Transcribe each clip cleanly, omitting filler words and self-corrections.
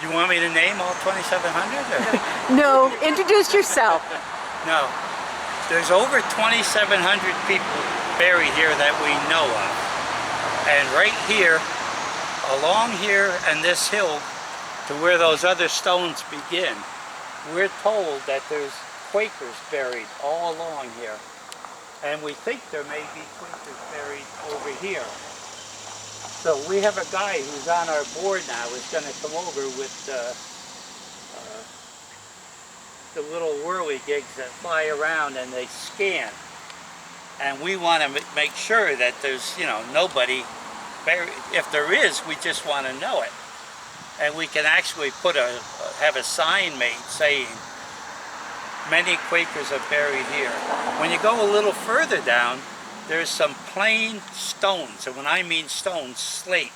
You want me to name all 2,700? No, introduce yourself. No. There's over 2,700 people buried here that we know of. And right here, along here and this hill to where those other stones begin, we're told that there's Quakers buried all along here. And we think there may be Quakers buried over here. So we have a guy who's on our board now who's going to come over with the little whirligigs that fly around and they scan. And we want to make sure that there's, you know, nobody buried. If there is, we just want to know it. And we can actually have a sign made saying, many Quakers are buried here. When you go a little further down, there's some plain stones, and when I mean stones, slate.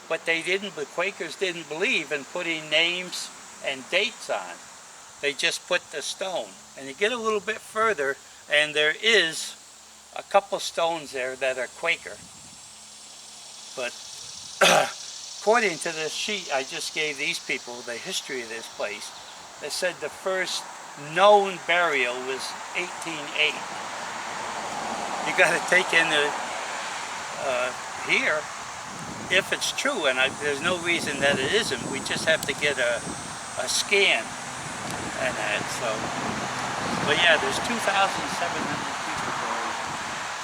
But the Quakers didn't believe in putting names and dates on. They just put the stone. And you get a little bit further, and there is a couple stones there that are Quaker. But according to this sheet I just gave these people, the history of this place, they said the first known burial was 1880. You got to take into here, if it's true, and there's no reason that it isn't, we just have to get a scan and that, so. But yeah, there's 2,700 people buried.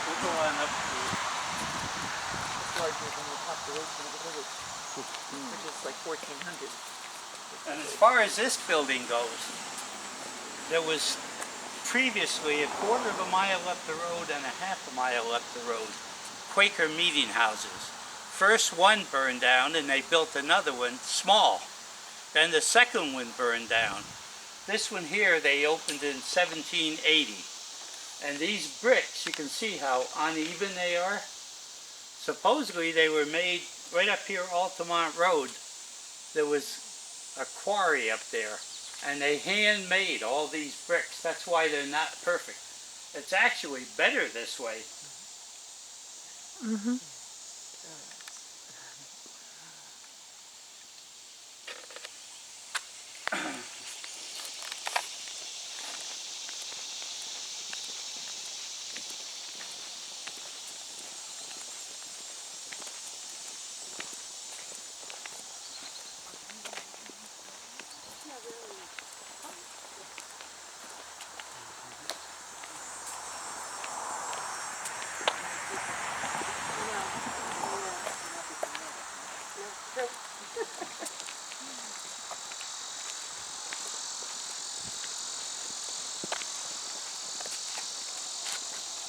We'll go on up to Larger than the population of the village, which is like 1,400. And as far as this building goes, there was previously a quarter of a mile up the road and a half a mile up the road, Quaker meeting houses. First one burned down and they built another one, small. Then the second one burned down. This one here they opened in 1780. And these bricks, you can see how uneven they are. Supposedly they were made right up here, Altamont Road. There was a quarry up there. And they handmade all these bricks. That's why they're not perfect. It's actually better this way. Mm-hmm.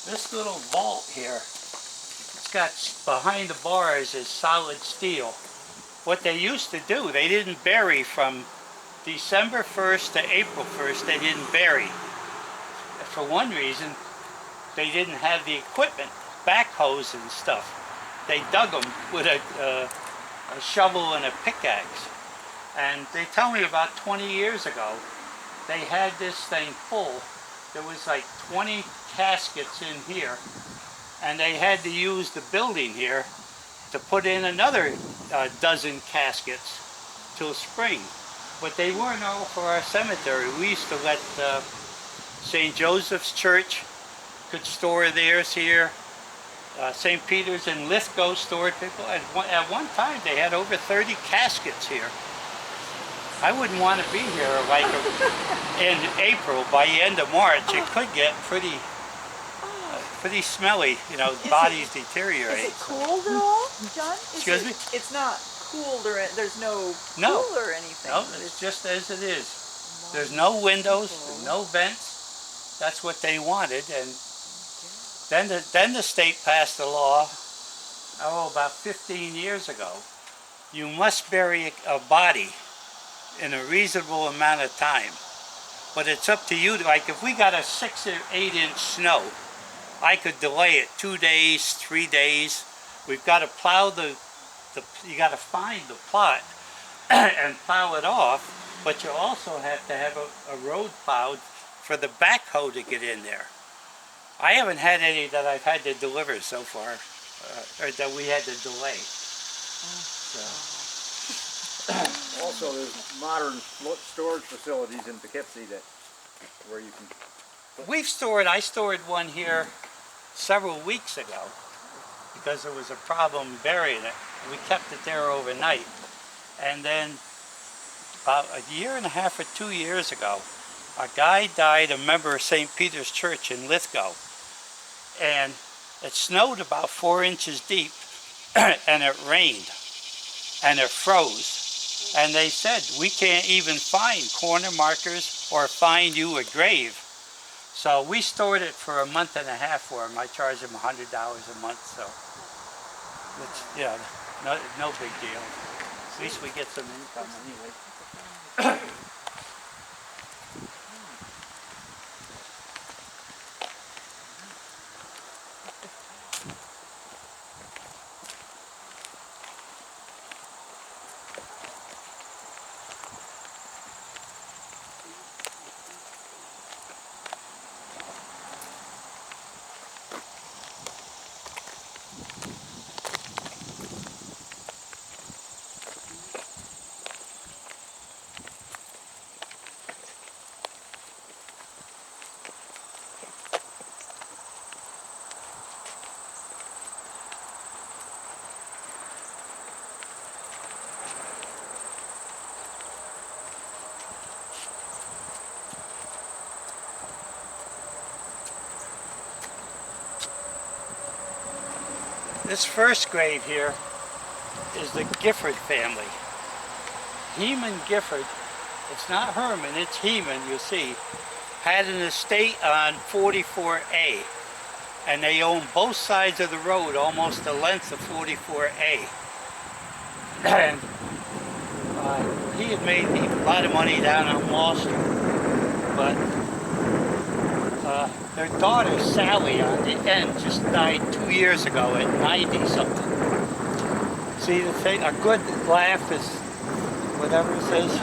This little vault here, it's got behind the bars is solid steel. What they used to do, they didn't bury from December 1st to April 1st, they didn't bury. For one reason, they didn't have the equipment, backhoes and stuff. They dug them with a shovel and a pickaxe. And they tell me about 20 years ago, they had this thing full. There was like 20 caskets in here, and they had to use the building here to put in another dozen caskets till spring. But they weren't all for our cemetery. We used to let St. Joseph's Church could store theirs here. St. Peter's and Lithgow stored people. At one time they had over 30 caskets here. I wouldn't want to be here like in April. By the end of March, it could get pretty smelly. You know, bodies deteriorate. Is it cooled at all, John? Excuse me? It's not cooled or there's no cool or anything. No, it's just as it is. There's no windows, there's no vents. That's what they wanted, and then the state passed a law. About 15 years ago. You must bury a body in a reasonable amount of time. But it's up to you. Like if we got a 6 or 8 inch snow, I could delay it 2 days, 3 days. We've got to plow you got to find the plot and plow it off, but you also have to have a road plowed for the backhoe to get in there. I haven't had any that I've had to deliver so far, or that we had to delay. So. Also, there's modern storage facilities in Poughkeepsie where you can. I stored one here several weeks ago because there was a problem burying it. We kept it there overnight. And then about a year and a half or 2 years ago, a guy died, a member of St. Peter's Church in Lithgow. And it snowed about 4 inches deep and it rained and it froze. And they said, we can't even find corner markers or find you a grave. So we stored it for a month and a half for him. I charged him $100 a month, so it's, yeah, no big deal. At least we get some income anyway. This first grave here is the Gifford family. Heman Gifford, it's not Herman, it's Heman, you see, had an estate on 44A. And they owned both sides of the road, almost the length of 44A. And he had made a lot of money down on Wall Street. But their daughter, Sally, on the end, just died 2 years ago at 90-something. See the thing? A good laugh is whatever it says.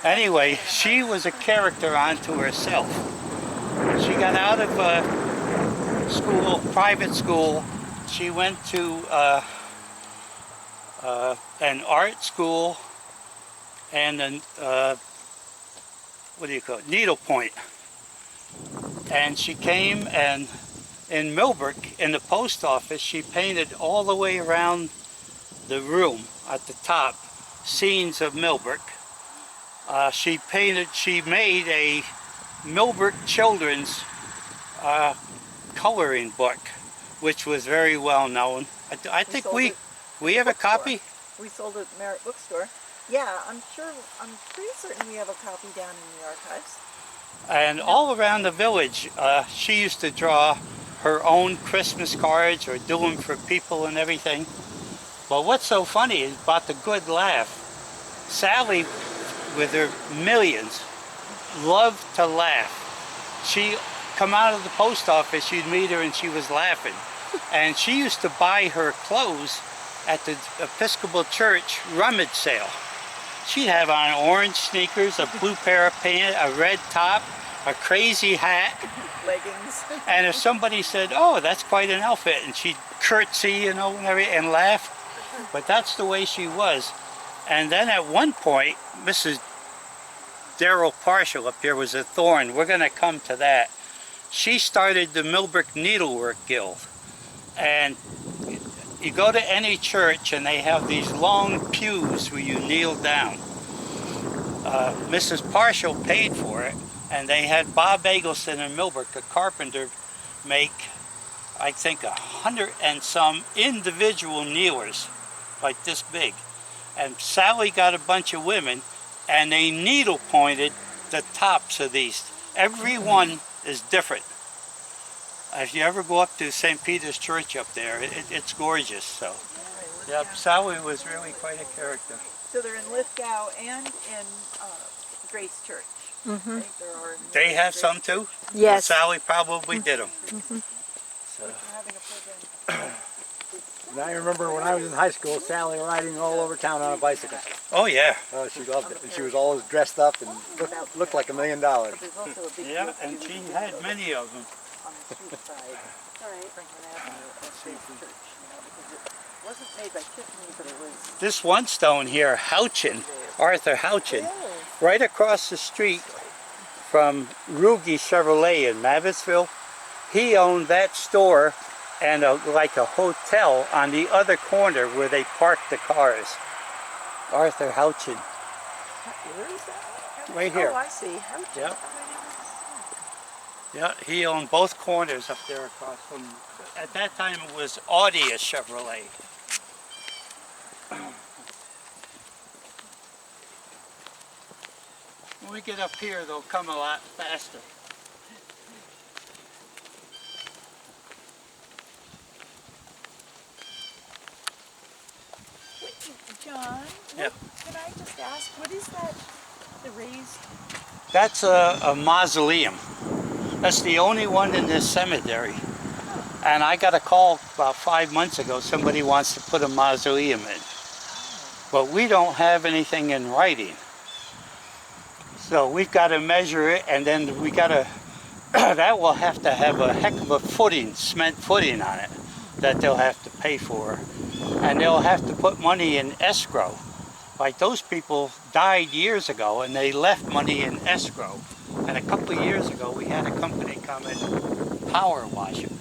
Anyway, she was a character unto herself. She got out of school, private school. She went to an art school and an, what do you call it, needlepoint. And she came and in Millbrook, in the post office, she painted all the way around the room at the top, scenes of Millbrook. She made a Millbrook children's coloring book, which was very well known. I think we have a copy. We sold it at Merritt Bookstore. Yeah, I'm pretty certain we have a copy down in the archives. And all around the village, she used to draw her own Christmas cards or do them for people and everything. But what's so funny is about the good laugh. Sally, with her millions, loved to laugh. She'd come out of the post office, you'd meet her and she was laughing. And she used to buy her clothes at the Episcopal Church rummage sale. She'd have on orange sneakers, a blue pair of pants, a red top, a crazy hat. Leggings. And if somebody said, oh, that's quite an outfit, and she'd curtsy, you know, and laugh. But that's the way she was. And then at one point, Mrs. Darrell Partial up here was a thorn. We're going to come to that. She started the Millbrook Needlework Guild. And you go to any church and they have these long pews where you kneel down. Mrs. Partial paid for it, and they had Bob Eggleston in Millbrook, a carpenter, make, I think, 100 and some individual kneelers, like this big. And Sally got a bunch of women, and they needle pointed the tops of these. Every one is different. If you ever go up to St. Peter's Church up there, it's gorgeous. So, yeah, Sally was really quite a character. So they're in Lithgow and in Grace Church. Mm-hmm. Right? They have some too? Yes. Sally probably did them. Mm-hmm. So. And I remember when I was in high school, Sally riding all over town on a bicycle. Oh yeah. Oh, she loved it. And she was always dressed up and looked like $1 million. Yeah, and she had many of them. On the street side, Franklin Avenue, Grace Church, because wasn't made by Tiffany, but it was. This one stone here, Houchin, Arthur Houchin, Really? right across the street from Ruge Chevrolet in Mavisville. He owned that store and like a hotel on the other corner where they parked the cars. Arthur Houchin. Where is that? Right here. Oh, I see. Houchin. Yep. Yeah, he owned both corners up there across from, at that time it was Audi Chevrolet. When we get up here, they'll come a lot faster. Wait, John, Yeah. can I just ask, what is that, the raised? That's a mausoleum. That's the only one in this cemetery. And I got a call about 5 months ago, somebody wants to put a mausoleum in. But we don't have anything in writing. So we've got to measure it, and then we got to, that will have to have a heck of a footing, cement footing on it, that they'll have to pay for. And they'll have to put money in escrow. Like those people died years ago and they left money in escrow. And a couple of years ago we had a company come and power wash it.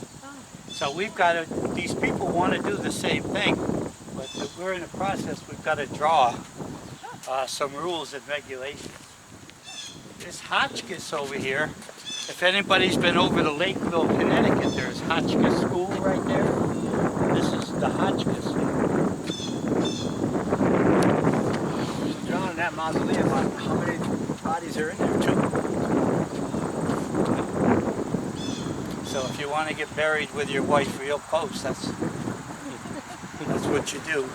So we've got to, these people want to do the same thing, but we're in the process, we've got to draw some rules and regulations. This Hotchkiss over here, if anybody's been over to Lakeville, Connecticut, there's Hotchkiss School right there. This is the Hotchkiss. John, in that mausoleum, how many bodies are in there? 2. So if you want to get buried with your wife real close, that's what you do.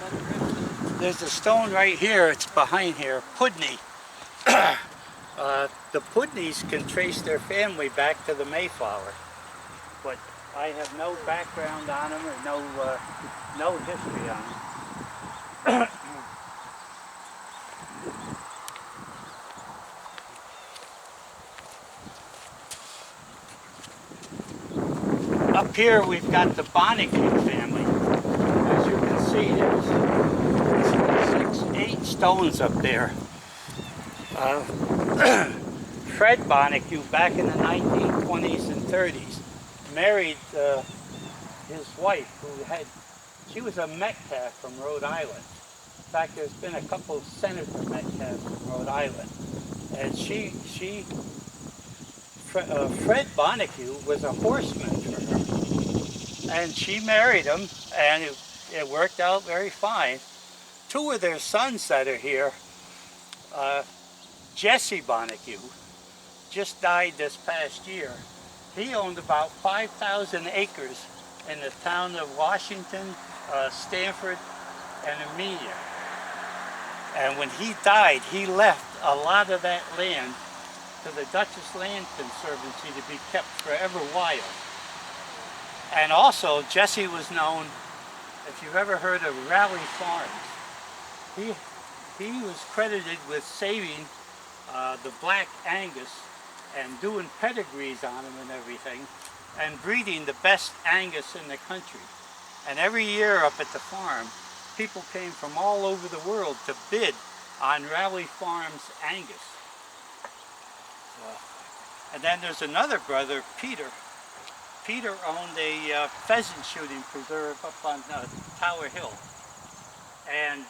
There's a stone right here, it's behind here, Pudney. The Pudneys can trace their family back to the Mayflower, but I have no background on them or no history on them. Up here we've got the Bonnecue family. As you can see, there's 6, 8 stones up there. Fred Bonnecue, back in the 1920s and 30s, married his wife, she was a Metcalf from Rhode Island. In fact, there's been a couple of Senator Metcalfs from Rhode Island. And Fred Bonnecue was a horseman for her. And she married him, and it worked out very fine. 2 of their sons that are here, Jesse Bonnecue, just died this past year. He owned about 5,000 acres in the town of Washington, Stanford, and Amelia. And when he died, he left a lot of that land to the Dutchess Land Conservancy to be kept forever wild. And also, Jesse was known, if you've ever heard of Raleigh Farms, he was credited with saving the Black Angus and doing pedigrees on them and everything, and breeding the best Angus in the country. And every year up at the farm, people came from all over the world to bid on Raleigh Farms Angus. And then there's another brother, Peter. Peter owned a pheasant shooting preserve up on Tower Hill. And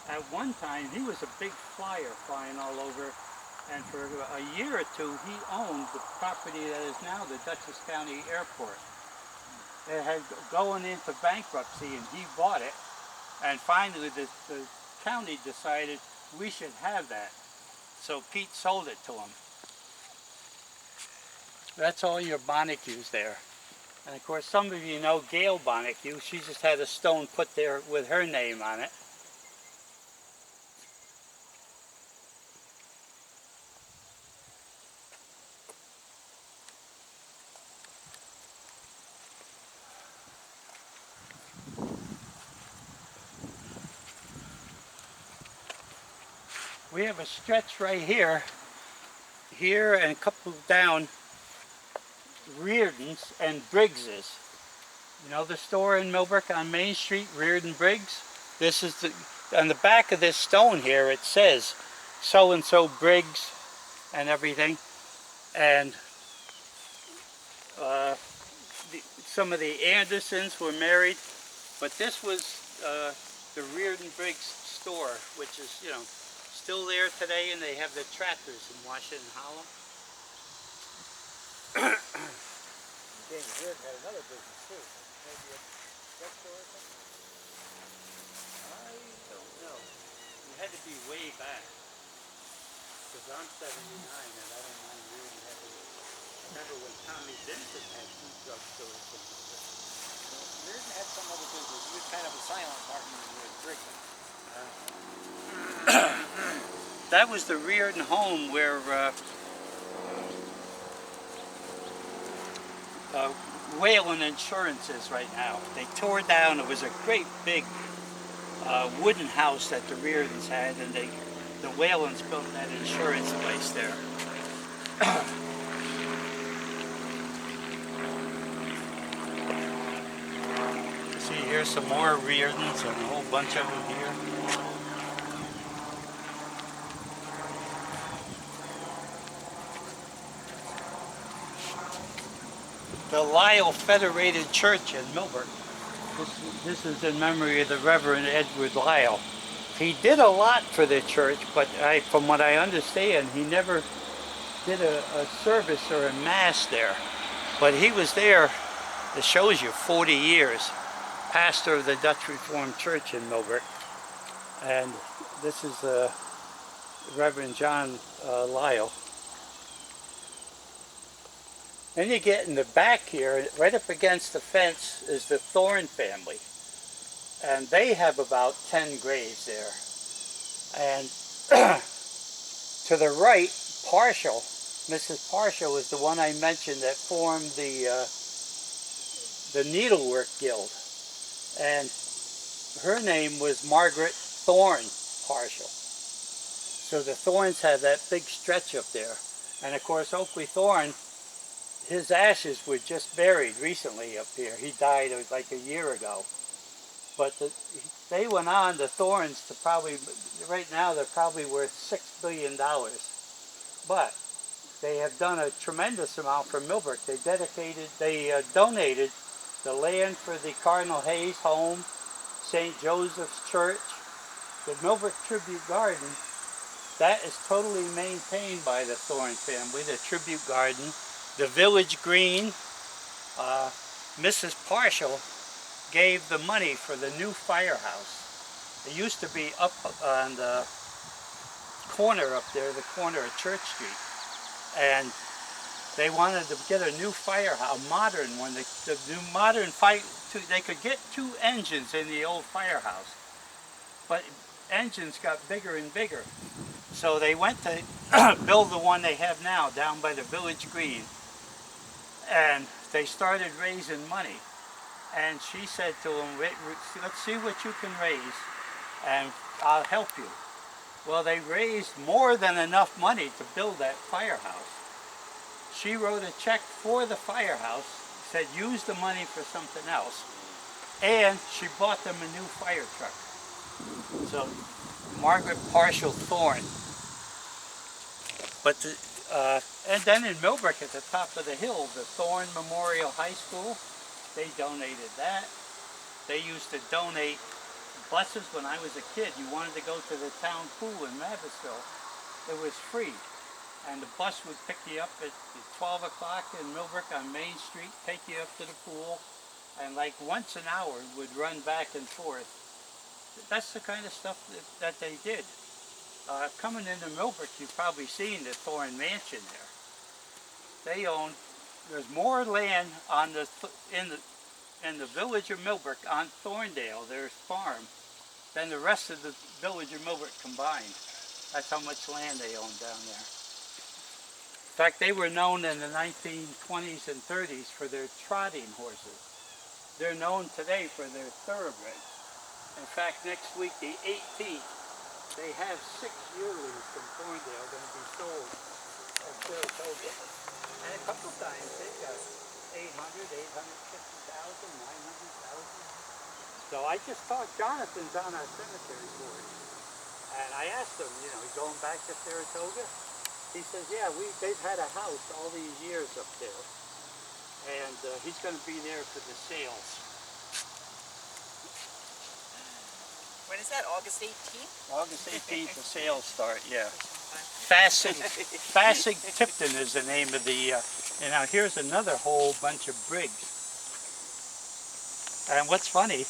at one time, he was a big flyer flying all over. And for a year or 2, he owned the property that is now the Dutchess County Airport. It had gone into bankruptcy, and he bought it. And finally, the county decided we should have that. So Pete sold it to him. That's all your Bonnecues there. And of course, some of you know Gail Bonnecue. She just had a stone put there with her name on it. We have a stretch right here, and a couple down, Reardons and Briggses. You know the store in Millbrook on Main Street, Reardon Briggs? This is the, on the back of this stone here it says so-and-so Briggs and everything. And some of the Andersons were married, but this was the Reardon Briggs store, which is, you know, still there today, and they have the tractors in Washington Hollow. James Reardon had another business too. Maybe a drugstore or something? I don't know. It had to be way back. Because I'm 79 and I don't mind Reardon having. I remember when Tommy Vincent had 2 drugstores in Millbrook. Reardon had some other business. He was kind of a silent partner with Briggs. That was the Reardon home where Whalen Insurance is right now. They tore down, it was a great big wooden house that the Reardons had, and the Whalens built that insurance place there. See, here's some more Reardons and a whole bunch of them here. The Lyle Federated Church in Millbrook. This is in memory of the Reverend Edward Lyle. He did a lot for the church, but from what I understand, he never did a service or a mass there. But he was there, it shows you, 40 years, pastor of the Dutch Reformed Church in Millbrook. And this is Reverend John Lyle. Then you get in the back here, right up against the fence is the Thorne family. And they have about 10 graves there. And to the right, Partial, Mrs. Partial is the one I mentioned that formed the Needlework Guild. And her name was Margaret Thorne Partial. So the Thornes have that big stretch up there. And of course, Oakley Thorne, his ashes were just buried recently up here. He died like a year ago. But they went on, the Thornes, to probably, right now they're probably worth $6 billion. But they have done a tremendous amount for Millbrook. They donated the land for the Cardinal Hayes home, St. Joseph's Church, the Millbrook Tribute Garden. That is totally maintained by the Thorne family, the Tribute Garden. The Village Green, Mrs. Partial gave the money for the new firehouse. It used to be up on the corner up there, the corner of Church Street. And they wanted to get a new firehouse, a modern one. The new modern they could get 2 engines in the old firehouse. But engines got bigger and bigger. So they went to build the one they have now down by the Village Green. And they started raising money. And she said to them, let's see what you can raise, and I'll help you. Well, they raised more than enough money to build that firehouse. She wrote a check for the firehouse, said use the money for something else, and she bought them a new fire truck. So, Margaret Partial Thorne. But and then in Millbrook at the top of the hill, the Thorne Memorial High School, they donated that. They used to donate buses when I was a kid. You wanted to go to the town pool in Mavisville, it was free. And the bus would pick you up at 12 o'clock in Millbrook on Main Street, take you up to the pool, and like once an hour would run back and forth. That's the kind of stuff that they did. Coming into Millbrook, you've probably seen the Thorne Mansion there. They own, there's more land on in the village of Millbrook on Thorndale, their farm, than the rest of the village of Millbrook combined. That's how much land they own down there. In fact, they were known in the 1920s and 30s for their trotting horses. They're known today for their thoroughbreds. In fact, next week, the 18th, they have 6 yearlings from Thorndale going to be sold at Saratoga. And a couple times they've got 800, 850,000, 900,000. So I just talked, Jonathan's on our cemetery board. And I asked him, you know, going back to Saratoga? He says, yeah, they've had a house all these years up there. And he's going to be there for the sales. When is that, August 18th? August 18th, the sales start, yeah. Fassig Tipton is the name of the, and now here's another whole bunch of Briggs. And what's funny,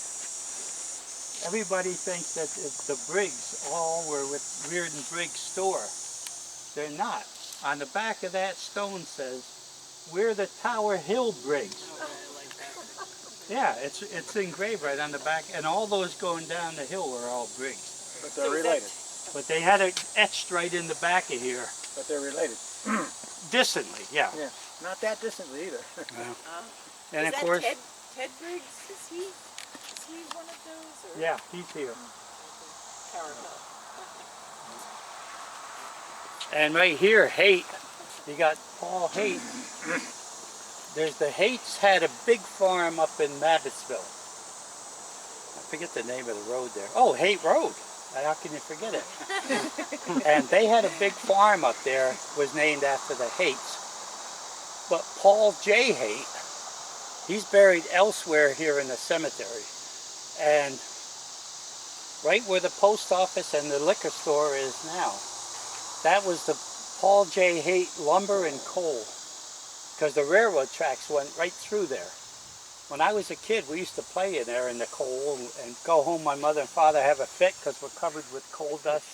everybody thinks that the Briggs all were with Reardon Briggs store. They're not. On the back of that stone says, we're the Tower Hill Briggs. Yeah, it's engraved right on the back, and all those going down the hill are all Briggs. But they're related. But they had it etched right in the back of here. But they're related. Distantly, yeah. Yeah, not that distantly either. And is of that course, Ted Briggs? Is he one of those? Or? yeah, he's here. Tower Hill. And right here, Haight, you got Paul Haight. There's the Haights had a big farm up in Mabbittsville. I forget the name of the road there. Oh, Haight Road. How can you forget it? And they had a big farm up there, was named after the Haights. But Paul J. Haight, he's buried elsewhere here in the cemetery. And right where the post office and the liquor store is now, that was the Paul J. Haight Lumber and Coal, because the railroad tracks went right through there. When I was a kid, we used to play in there in the coal and go home. My mother and father have a fit because we're covered with coal dust.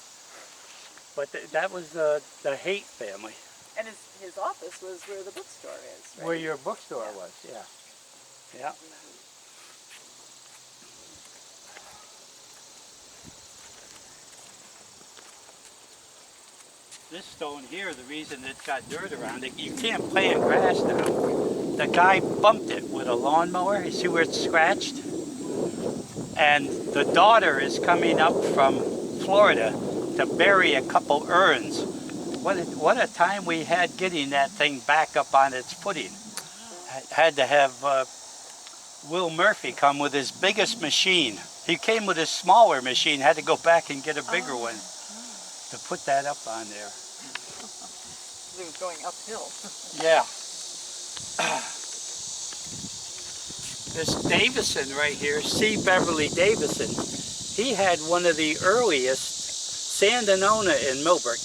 But that was the Haight family. And his office was where the bookstore is, right? Where your bookstore was, yeah. Yeah. This stone here, the reason it's got dirt around it, you can't plant grass now. The guy bumped it with a lawnmower. You see where it's scratched? And the daughter is coming up from Florida to bury a couple urns. What a time we had getting that thing back up on its footing. Had to have Will Murphy come with his biggest machine. He came with his smaller machine, had to go back and get a bigger one to put that up on there. It was going uphill. Yeah. This Davison right here, C. Beverly Davison, he had one of the earliest Sandinona in Millbrook,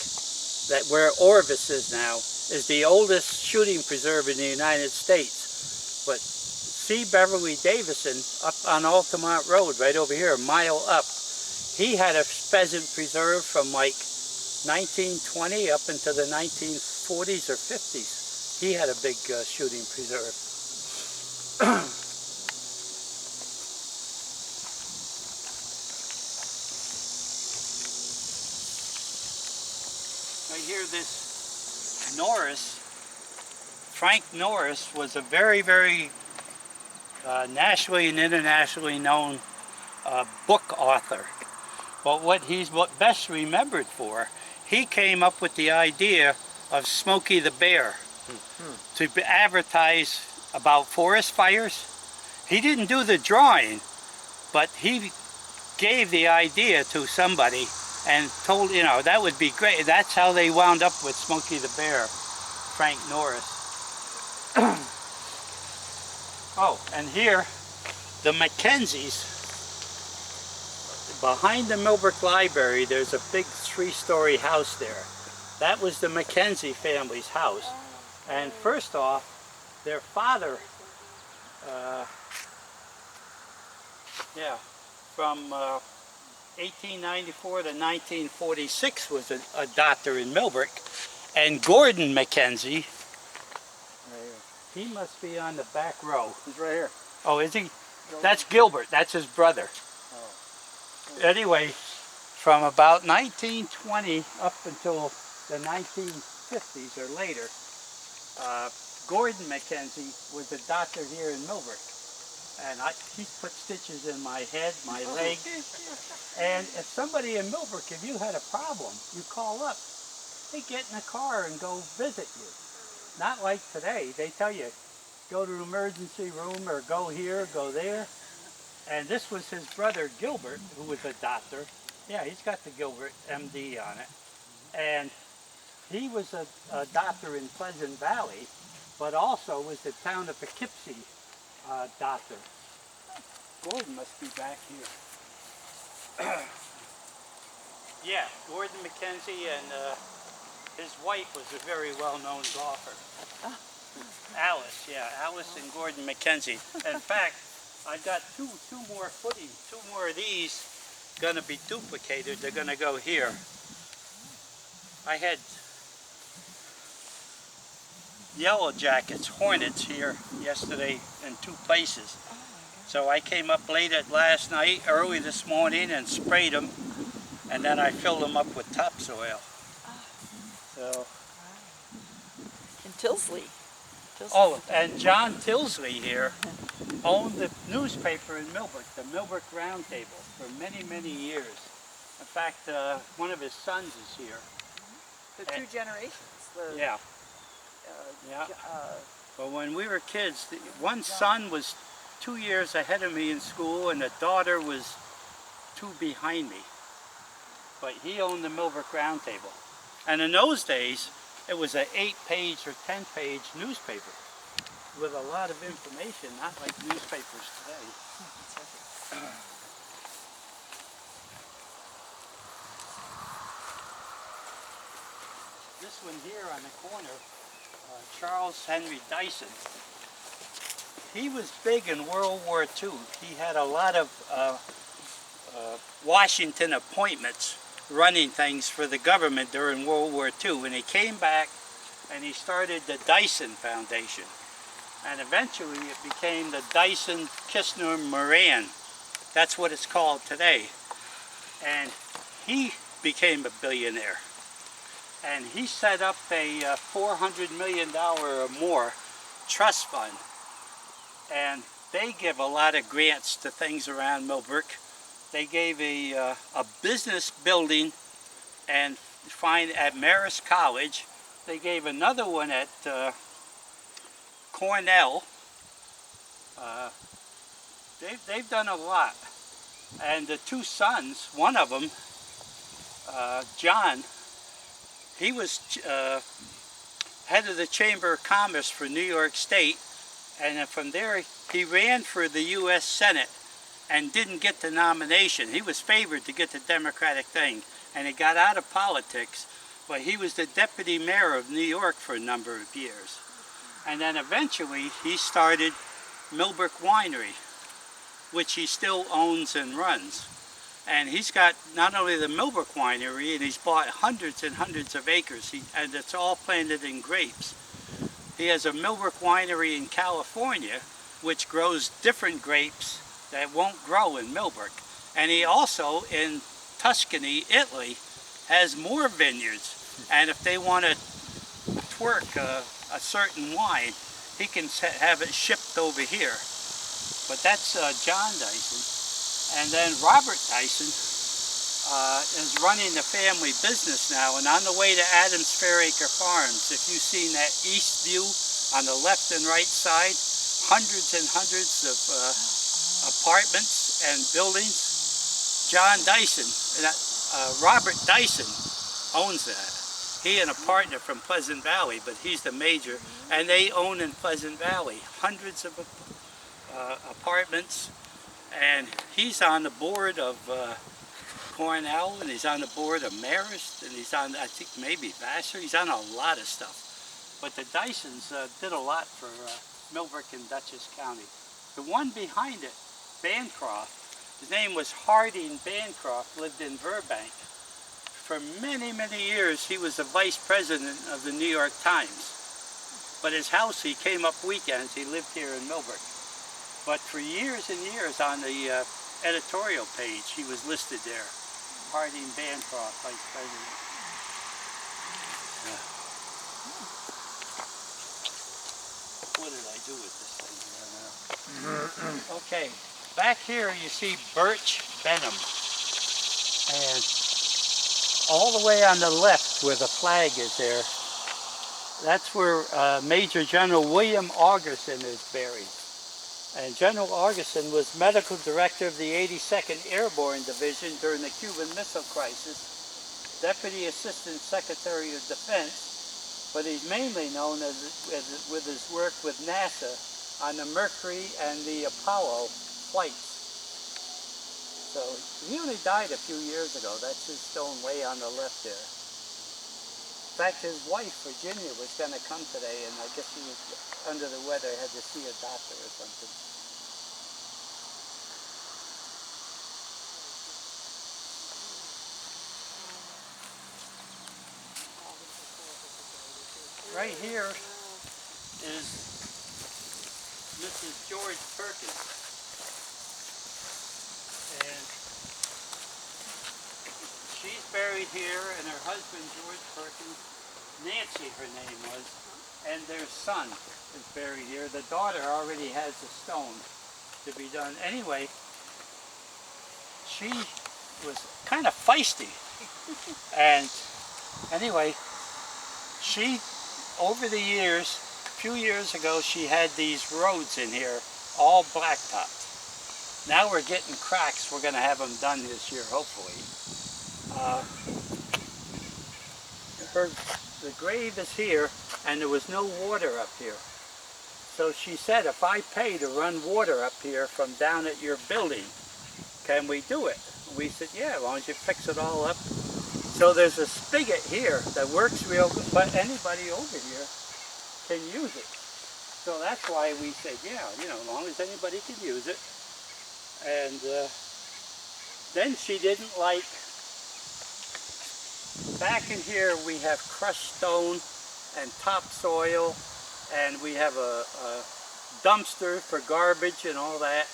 that where Orvis is now, is the oldest shooting preserve in the United States. But C. Beverly Davison, up on Altamont Road, right over here, a mile up, he had a pheasant preserve from like 1920 up into the 1940s or 50s. He had a big shooting preserve. Right here, this Norris, Frank Norris, was a very, very nationally and internationally known book author. But what he's best remembered for, he came up with the idea of Smokey the Bear to advertise about forest fires. He didn't do the drawing, but he gave the idea to somebody and told, you know, that would be great. That's how they wound up with Smokey the Bear, Frank Norris. Oh, and here, the Mackenzies, behind the Millbrook Library, there's a big 3-story house there. That was the Mackenzie family's house. And first off, their father, from 1894 to 1946 was a doctor in Millbrook. And Gordon Mackenzie, he must be on the back row. He's right here. Oh, is he? That's Gilbert. That's his brother. Oh. Anyway, from about 1920 up until the 1950s or later, Gordon Mackenzie was a doctor here in Millbrook. And he put stitches in my head, my leg. And if somebody in Millbrook, if you had a problem, you call up, they get in a car and go visit you. Not like today. They tell you, go to the emergency room or go here, go there. And this was his brother Gilbert, who was a doctor. Yeah, he's got the Gilbert MD on it. And he was a doctor in Pleasant Valley, but also was the town of Poughkeepsie doctor. Gordon must be back here. Yeah, Gordon McKenzie, and his wife was a very well-known golfer. Alice, yeah, Alice and Gordon McKenzie. In fact, I've got two more of these going to be duplicated. They're going to go here. I had Yellow Jackets, Hornets here yesterday in 2 places. So I came up late at last night, early this morning, and sprayed them, and then I filled them up with topsoil. So. In Tilsley. Oh, and John Tilsley here owned the newspaper in Millbrook, the Millbrook Roundtable, for many, many years. In fact, one of his sons is here. The 2 generations. Yeah. Yeah. But when we were kids, one son was 2 years ahead of me in school, and the daughter was 2 behind me. But he owned the Millbrook Roundtable. And in those days, it was an 8-page or 10-page newspaper with a lot of information, not like newspapers today. This one here on the corner, Charles Henry Dyson, he was big in World War II. He had a lot of Washington appointments running things for the government during World War II. And he came back and he started the Dyson Foundation. And eventually it became the Dyson Kistner Moran. That's what it's called today. And he became a billionaire. And he set up a $400 million or more trust fund. And they give a lot of grants to things around Millbrook. They gave a business building and at Marist College. They gave another one at Cornell. They've done a lot. And the 2 sons, one of them, John, he was head of the Chamber of Commerce for New York State. And then from there, he ran for the U.S. Senate and didn't get the nomination. He was favored to get the Democratic thing, and he got out of politics, but he was the deputy mayor of New York for a number of years. And then eventually he started Millbrook Winery, which he still owns and runs. And he's got not only the Millbrook Winery, and he's bought hundreds and hundreds of acres, and it's all planted in grapes. He has a Millbrook Winery in California, which grows different grapes that won't grow in Millbrook. And he also, in Tuscany, Italy, has more vineyards. And if they want to twerk a certain wine, he can have it shipped over here. But that's John Dyson. And then Robert Dyson is running the family business now. And on the way to Adams Fairacre Farms, if you've seen that east view on the left and right side, hundreds and hundreds of apartments and buildings. John Dyson, Robert Dyson owns that. He and a partner from Pleasant Valley, but he's the major, and they own in Pleasant Valley hundreds of apartments, and he's on the board of Cornell, and he's on the board of Marist, and he's on, I think, maybe Vassar. He's on a lot of stuff. But the Dysons did a lot for Millbrook and Dutchess County. The one behind it, Bancroft, his name was Harding Bancroft, lived in Burbank. For many, many years, he was the vice president of the New York Times. But his house, he came up weekends, he lived here in Millbrook. But for years and years on the editorial page, he was listed there. Harding Bancroft, vice president. Yeah. What did I do with this thing here now? Okay, back here you see Birch Benham. And all the way on the left where the flag is there, That's where Major General William Augerson is buried. And General Augerson was medical director of the 82nd Airborne Division during the Cuban Missile Crisis, Deputy Assistant Secretary of Defense, but he's mainly known with his work with NASA on the Mercury and the Apollo flights. So he only died a few years ago. That's his stone way on the left there. In fact, his wife, Virginia, was going to come today, and I guess she was under the weather, had to see a doctor or something. Right here is Mrs. George Perkins. And she's buried here, and her husband, George Perkins, Nancy her name was, and their son is buried here. The daughter already has a stone to be done. Anyway, she was kind of feisty. And anyway, she, over the years, a few years ago, she had these roads in here, all blacktopped. Now we're getting cracks. We're going to have them done this year, hopefully. The grave is here, and there was no water up here. So she said, if I pay to run water up here from down at your building, can we do it? We said, yeah, as long as you fix it all up. So there's a spigot here that works real good, but anybody over here can use it. So that's why we said, yeah, you know, as long as anybody can use it. And then she didn't like, back in here we have crushed stone and topsoil, and we have a dumpster for garbage and all that.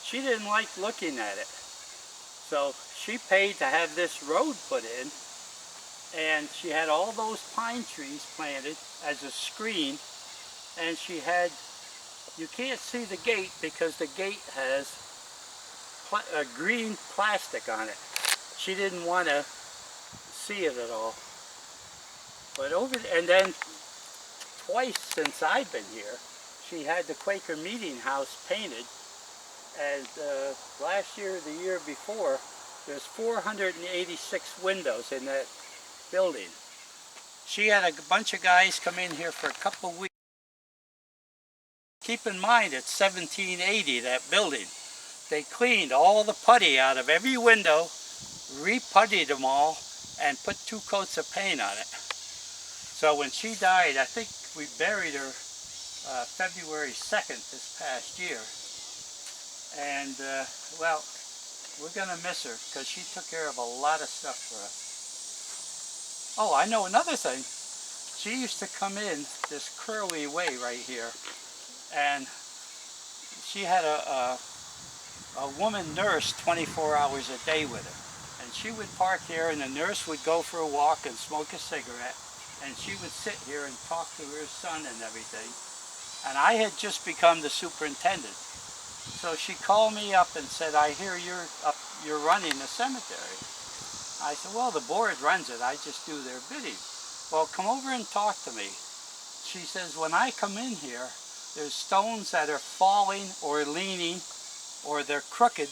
She didn't like looking at it. So she paid to have this road put in, and she had all those pine trees planted as a screen, and she had, you can't see the gate because the gate has a green plastic on it. She didn't want to see it at all. But and then twice since I've been here, she had the Quaker Meeting House painted, and last year, the year before, there's 486 windows in that building. She had a bunch of guys come in here for a couple of weeks. Keep in mind, it's 1780, that building. They cleaned all the putty out of every window, re-puttied them all, and put 2 coats of paint on it. So when she died, I think we buried her February 2nd this past year. And, well, we're going to miss her because she took care of a lot of stuff for us. Oh, I know another thing. She used to come in this curly way right here, and she had a woman nurse 24 hours a day with her. And she would park here, and the nurse would go for a walk and smoke a cigarette, and she would sit here and talk to her son and everything. And I had just become the superintendent. So she called me up and said, I hear you're running the cemetery. I said, well, the board runs it. I just do their bidding. Well, come over and talk to me. She says, when I come in here, there's stones that are falling or leaning or they're crooked.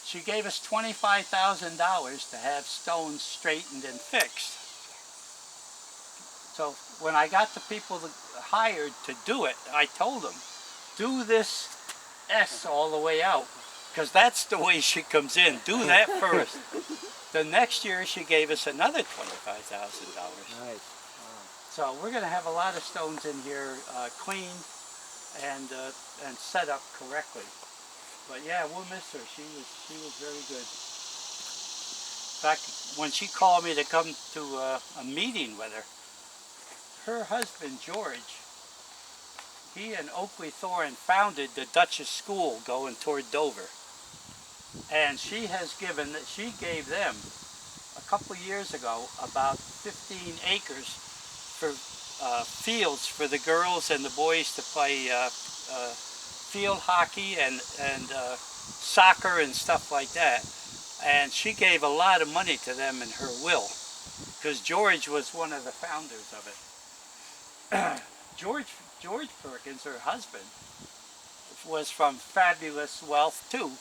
She gave us $25,000 to have stones straightened and fixed. So when I got the people hired to do it, I told them, do this S all the way out, because that's the way she comes in. Do that first. The next year she gave us another $25,000. Nice. So we're going to have a lot of stones in here cleaned and set up correctly. But yeah, we'll miss her. She was very good. In fact, when she called me to come to a meeting with her husband George, he and Oakley Thorne founded the Duchess School going toward Dover. And she gave them a couple years ago about 15 acres for fields for the girls and the boys to play field hockey and soccer and stuff like that. And she gave a lot of money to them in her will. because George was one of the founders of it. George Perkins, her husband, was from fabulous wealth too.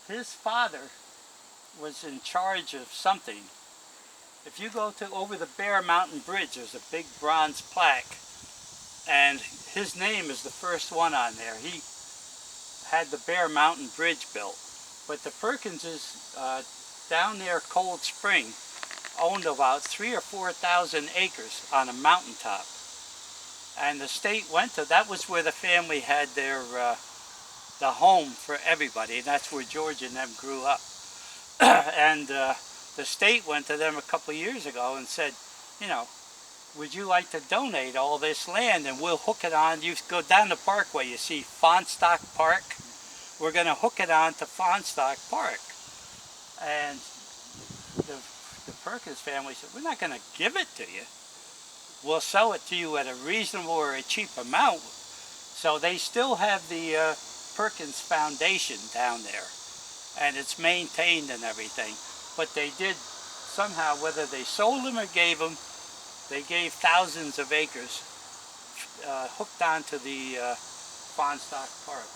His father was in charge of something. If you go to over the Bear Mountain Bridge, there's a big bronze plaque, and his name is the first one on there. He had the Bear Mountain Bridge built. But the Perkinses down there, Cold Spring, owned about 3,000 or 4,000 acres on a mountaintop. And the state went to, that was where the family had their, the home for everybody, and that's where George and them grew up. And the state went to them a couple of years ago and said, you know, would you like to donate all this land and we'll hook it on, you go down the parkway, you see Fonsstock Park, we're going to hook it on to Fonsstock Park. And the Perkins family said, we're not going to give it to you. We'll sell it to you at a reasonable or a cheap amount. So they still have the Perkins Foundation down there, and it's maintained and everything. But they did somehow, whether they sold them or gave them, they gave thousands of acres hooked onto the Fonsstock Park.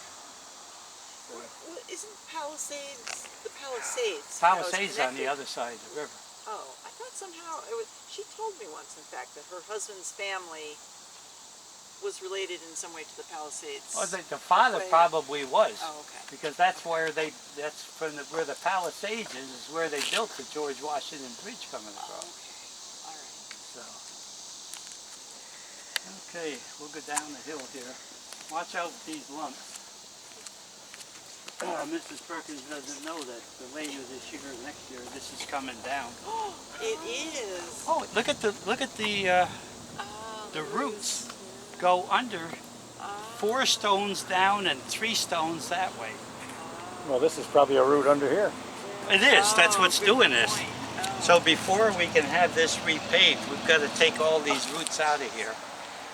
Well, isn't Palisades the Palisades? Palisades on the other side of the river. Oh, I thought somehow it was. She told me once, in fact, that her husband's family was related in some way to the Palisades. Well, the father probably was. Oh, okay. Because that's where that's from where the Palisades is where they built the George Washington Bridge coming across. Oh, okay. All right. So, okay, we'll go down the hill here. Watch out with these lumps. Mrs. Perkins doesn't know that the later this year, next year, this is coming down. It is. Oh, look at the roots go under 4 stones down and 3 stones that way. Well, this is probably a root under here. It is. That's what's doing point. this. So before we can have this repaved, we've got to take all these roots out of here.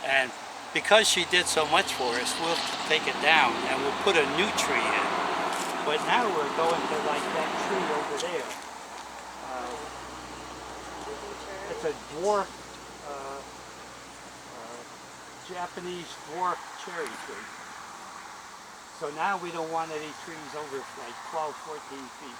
And because she did so much for us, we'll take it down and we'll put a new tree in. But now we're going to like that tree over there. It's a dwarf, Japanese dwarf cherry tree. So now we don't want any trees over like 12, 14 feet.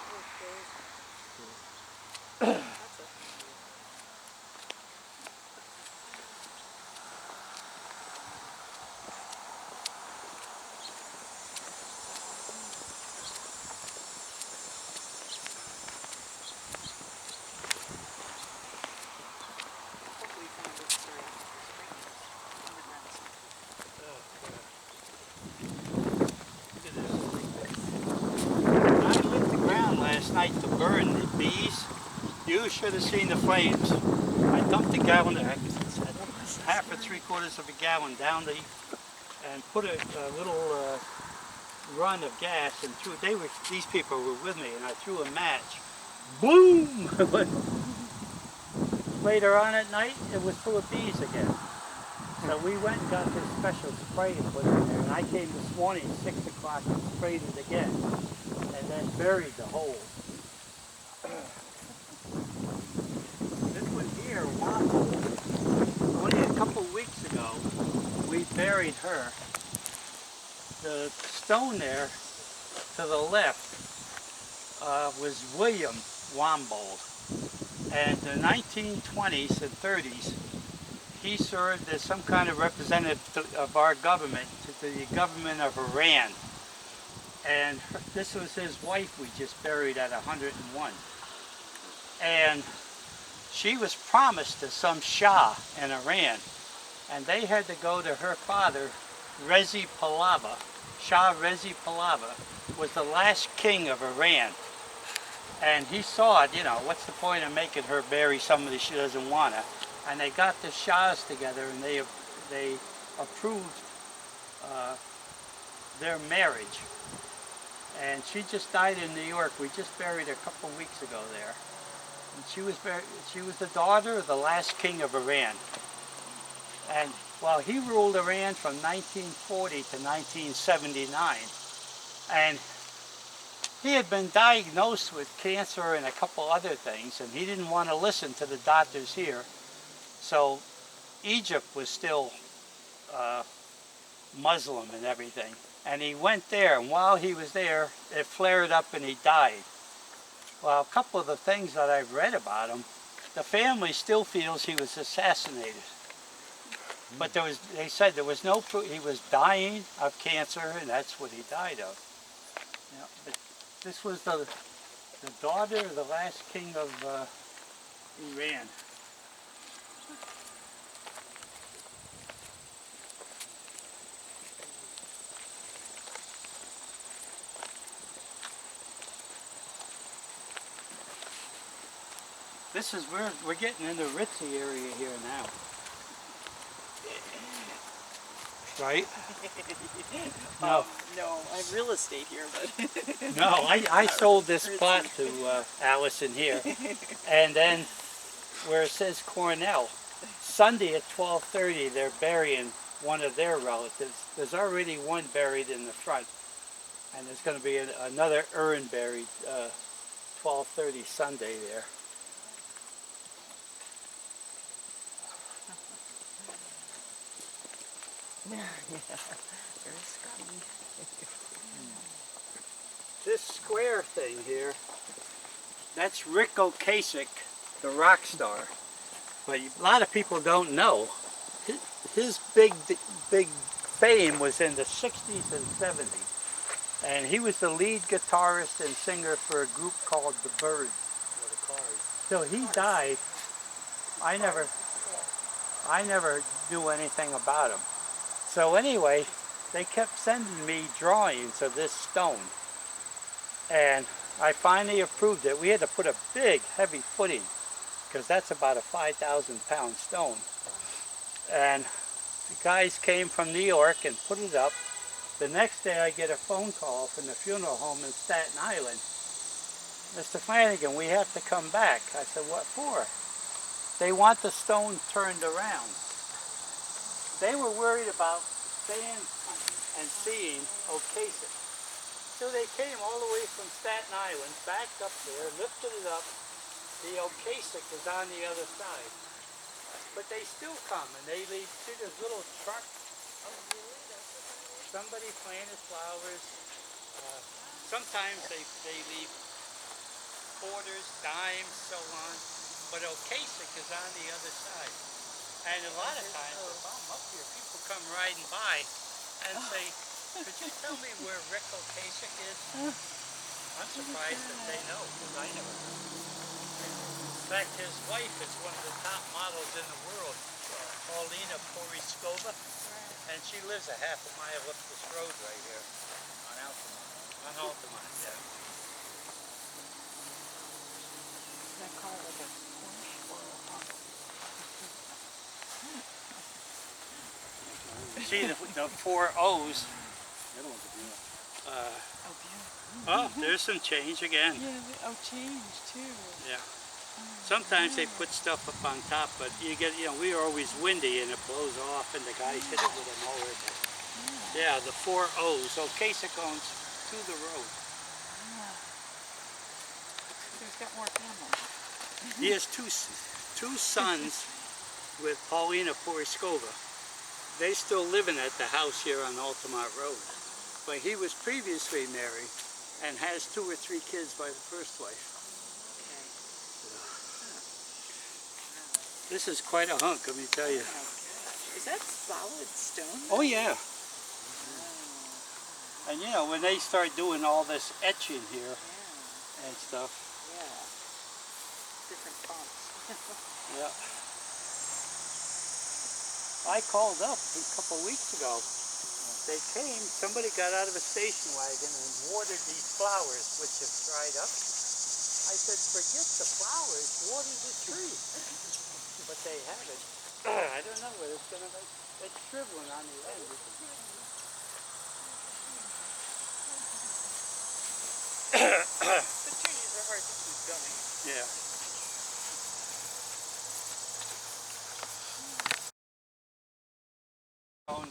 Night to burn the bees. You should have seen the flames. I dumped a gallon, half or 3/4 of a gallon down the, and put a little run of gas and threw. These people were with me, and I threw a match. Boom! Later on at night, it was full of bees again. So we went and got this special spray and put it in there, and I came this morning at 6 o'clock and sprayed it again, and then buried the hole. This one here, only a couple weeks ago, we buried her. The stone there to the left was William Wambold. And in the 1920s and 30s, he served as some kind of representative of our government to the government of Iran. And this was his wife we just buried at 101. And she was promised to some Shah in Iran. And they had to go to her father, Reza Pahlavi. Shah Reza Pahlavi was the last king of Iran. And he saw it, you know, what's the point of making her bury somebody she doesn't want to? And they got the Shahs together and they approved their marriage. And she just died in New York. We just buried her a couple of weeks ago there. And she was the daughter of the last king of Iran. And while he ruled Iran from 1940 to 1979, and He had been diagnosed with cancer and a couple other things, and he didn't want to listen to the doctors here. So Egypt was still Muslim and everything. And he went there, and while he was there, it flared up and he died. Well, a couple of the things that I've read about him, the family still feels he was assassinated. But they said there was no proof. He was dying of cancer, and that's what he died of. Yeah, but this was the daughter of the last king of Iran. This is where we're getting in the ritzy area here now. Right? No. No, I have real estate here, but... No, I sold this plot to Allison here. And then where it says Cornell, Sunday at 12:30 they're burying one of their relatives. There's already one buried in the front. And there's going to be another urn buried 12:30 Sunday there. Yeah, very scummy. This square thing here, that's Rick Ocasek, the rock star. But a lot of people don't know. His big fame was in the 60s and 70s. And he was the lead guitarist and singer for a group called the Byrds. Or the Cars. So he died. I never knew anything about him. So anyway, they kept sending me drawings of this stone. And I finally approved it. We had to put a big, heavy footing, because that's about a 5,000-pound stone. And the guys came from New York and put it up. The next day I get a phone call from the funeral home in Staten Island. Mr. Flanagan, we have to come back. I said, what for? They want the stone turned around. They were worried about fans coming and seeing Ocasek. So they came all the way from Staten Island, backed up there, lifted it up. The Ocasek is on the other side. But they still come and they leave, see this little trunk? Somebody planted flowers. Sometimes they leave quarters, dimes, so on. But Ocasek is on the other side. And a lot of times, if I'm up here, people come riding by and say, could you tell me where Rick Ocasek is? I'm surprised that they know, because I never know. In fact, his wife is one of the top models in the world, Paulina Poriskova, and she lives a half a mile up this road right here. On Altamont. On Altamont, yeah. They call it a Porsche or a Honda. See the 4 O's. The other one's a deal. Oh, there's some change again. Yeah, change too. Yeah. Sometimes they put stuff up on top, but we are always windy and it blows off and the guys hit it with a mower. Yeah, the 4 O's. Ocasek owns To the Road. So he's got more family. He has two sons with Paulina Poriskova. They still living at the house here on Altamont Road. But he was previously married and has 2 or 3 kids by the first wife. This is quite a hunk, let me tell you. Is that solid stone? Oh yeah. And when they start doing all this etching here and stuff. Yeah. Different fonts. Yeah. I called up a couple of weeks ago. They came, somebody got out of a station wagon and watered these flowers, which have dried up. I said, forget the flowers, water the tree. But they haven't. I don't know what it's going to make. It's shriveling on the end. The trees are hard to keep going. Yeah.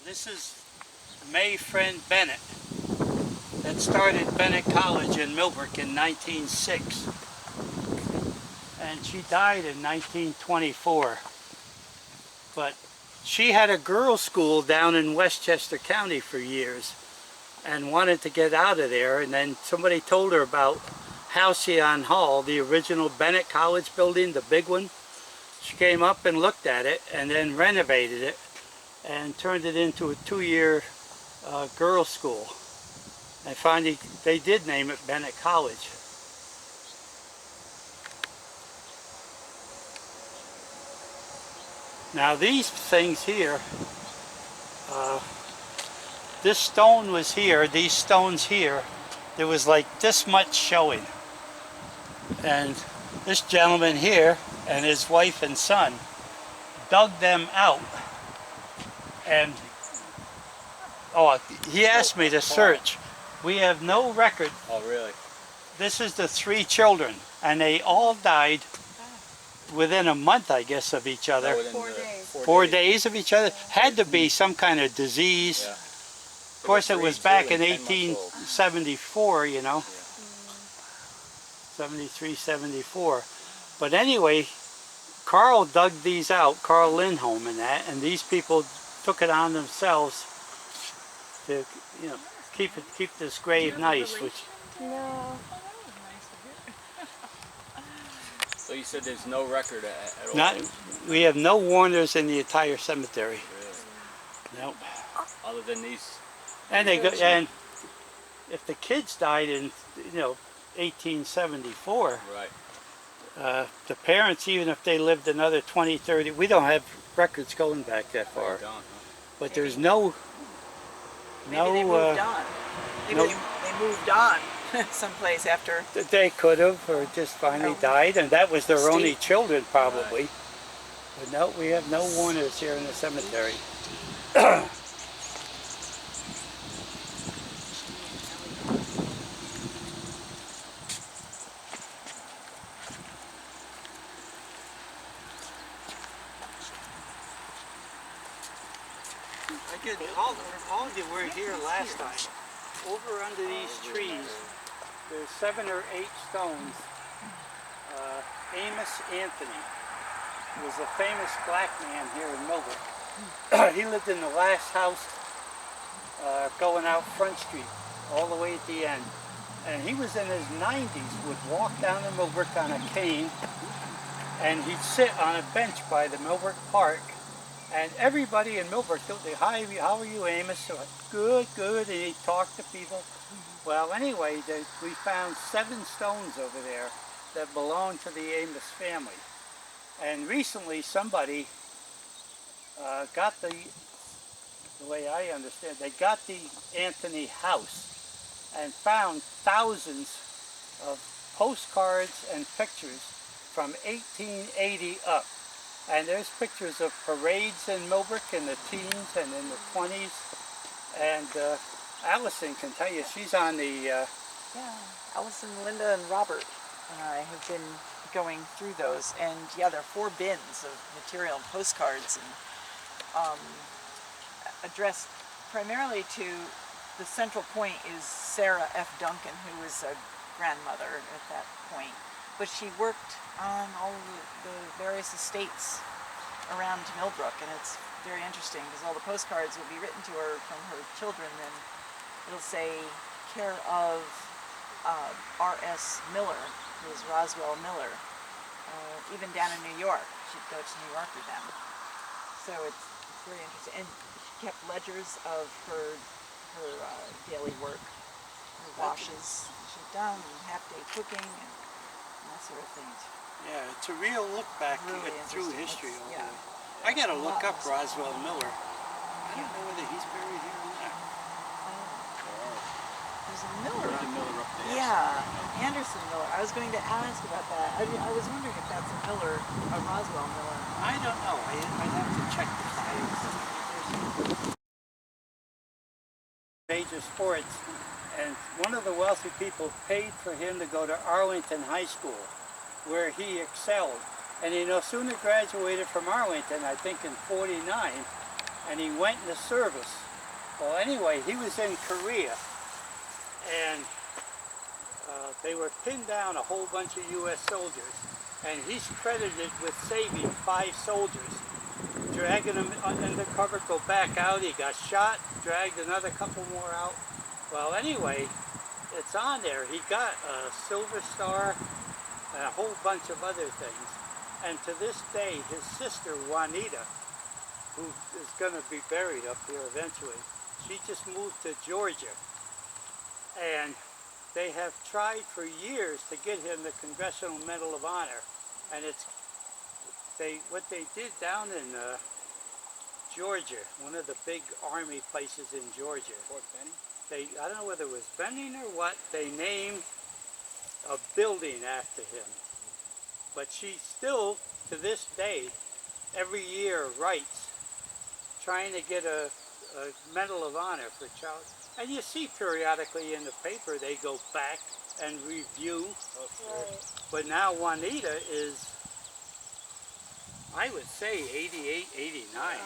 This is May Friend Bennett. that started Bennett College in Millbrook in 1906. And she died in 1924. But she had a girls' school down in Westchester County for years and wanted to get out of there, and then somebody told her about Halcyon Hall, the original Bennett College building, the big one. She came up and looked at it and then renovated it and turned it into a 2-year girls' school. And finally they did name it Bennett College. Now these things here, this stone was here, these stones here, there was like this much showing. And this gentleman here and his wife and son dug them out. And he asked me to search. We have no record. Oh, really? This is the 3 children, and they all died within a month, I guess, of each other. 4 days. 4 days of each other. Had to be some kind of disease. Yeah. Of course, it was back in 10 months old. 1874, you know. 73, 74. But anyway, Carl dug these out, Carl Lindholm and that, and these people took it on themselves to, you know, keep this grave nice. Which No. So you said there's no record at all? not, we have no Warners in the entire cemetery. Really? Nope. Other than these? And they go, and if the kids died in, you know, 1874, Right. the parents, even if they lived another 20, 30, we don't have records going back that far. Gone, huh? But there's no, Maybe they moved on. Maybe no- they moved on someplace after. they could have, or just finally died, and that was their only State. children probably. But no, we have no Warners here in the cemetery. Again, all of you were here last time. Over under these trees, there's 7 or 8 stones. Amos Anthony was a famous black man here in Millbrook. He lived in the last house going out Front Street, all the way at the end. And he was in his 90s, would walk down in Millbrook on a cane, and he'd sit on a bench by the Millbrook Park. And everybody in Millbrook, they, hi, how are you, Amos? So, good, good, and he talked to people. Well, anyway, we found 7 stones over there that belonged to the Amos family. And recently somebody got the way I understand, they got the Anthony house and found thousands of postcards and pictures from 1880 up. And there's pictures of parades in Millbrook in the teens and in the 20s. And Allison can tell you, she's on the... Yeah, Allison, Linda, and Robert and I have been going through those. And yeah, there are 4 bins of material and postcards and addressed primarily to the central point is Sarah F. Duncan, who was a grandmother at that point. But she worked on all of the various estates around Millbrook, and it's very interesting because all the postcards will be written to her from her children, and it'll say care of R.S. Miller, who is Roswell Miller. Even down in New York, she'd go to New York with them. So it's very interesting. And she kept ledgers of her daily work, her washes she'd done, and half-day cooking, and that sort of thing. Yeah, it's a real look back Really through interesting. history. Yeah. I gotta look up Roswell Miller. I don't know whether he's buried here or not. There's a Miller. There's a Miller up there. Yeah, Anderson Miller. I was going to ask about that. I was wondering if that's a Miller, a Roswell Miller. I don't know. I'd have to check the files. Major sports, and one of the wealthy people paid for him to go to Arlington High School, where he excelled. And he no sooner graduated from Arlington, I think in '49, and he went into service. Well, anyway, he was in Korea, and they were pinned down a whole bunch of U.S. soldiers, and he's credited with saving 5 soldiers, dragging them undercover, go back out. He got shot, dragged another couple more out. Well, anyway, it's on there. He got a Silver Star and a whole bunch of other things. And to this day, his sister Juanita, who is going to be buried up here eventually, she just moved to Georgia. And they have tried for years to get him the Congressional Medal of Honor. And what they did down in Georgia, one of the big army places in Georgia. Fort Benning? I don't know whether it was Benning or what, they named a building after him. But she still, to this day, every year writes, trying to get a Medal of Honor for child. And you see periodically in the paper they go back and review. Oh, sure. Right. But now Juanita is, I would say 88, 89.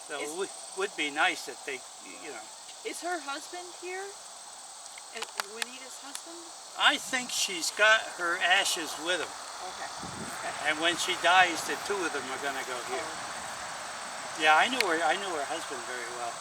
So it would be nice if they, you know. Is her husband here? Juanita's husband? I think she's got her ashes with him. Okay. And when she dies, the 2 of them are going to go here. Yeah, I knew her husband very well.